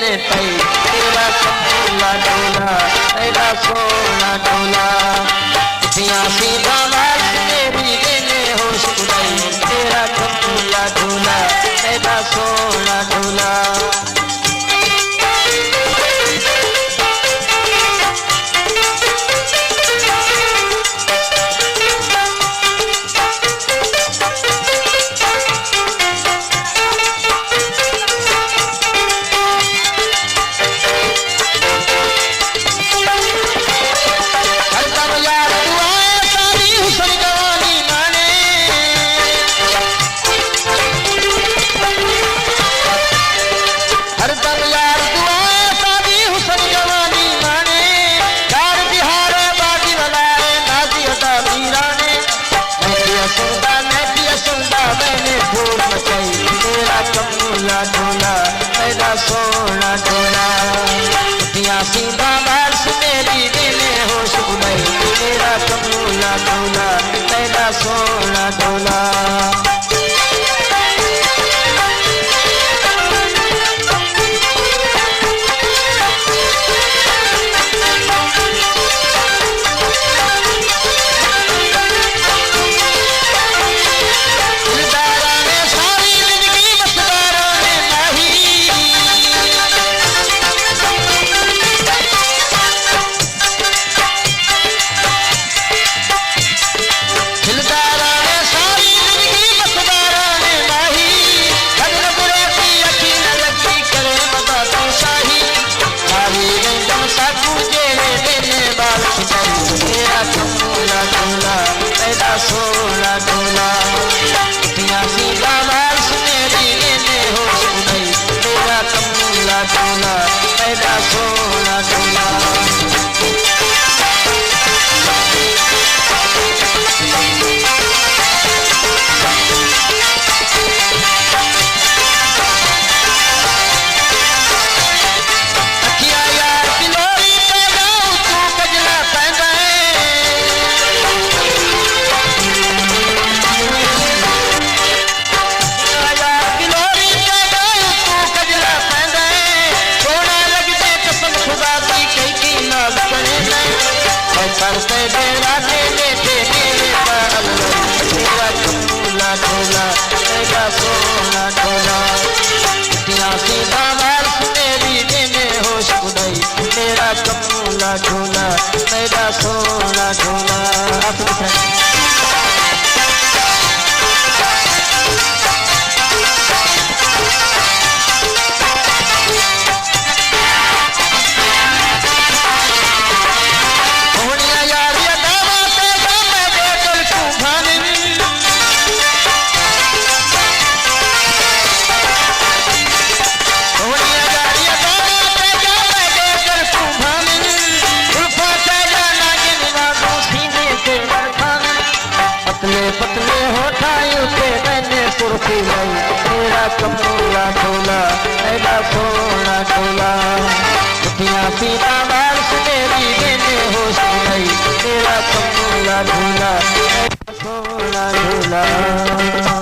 देने तई तेरा कमला ढोला तेरा सोना ढोला पिया सीधा बाल मेरी देने होश उड़ाई तेरा कमला ढोला तेरा सोना ढोला ढोला मेरा सोना ढोला पिया सीधा बारिश मेरी देने होश उड़ाई मेरा कमला ढोला मेरा सोना ढोला सोना ढोला पिया सीधा बारिश मेरी देने होश उड़ाई तेरा कमला ढोला तेरा सोना ढोला करते डेरा तेरे बाल तेरा कमला ढोला तेरा सोना ढोला पिया सीधा बारिश मेरी देने होश उड़ाई तेरा कमला ढोला तेरा सोना ढोला पतले होठाई उठे मैंने सुर्खी लाई तेरा कमला ढोला तेरा सोना ढोला पिया सीधा बारिश मेरी देने होश उड़ाई तेरा कमला ढोला तेरा सोना ढोला।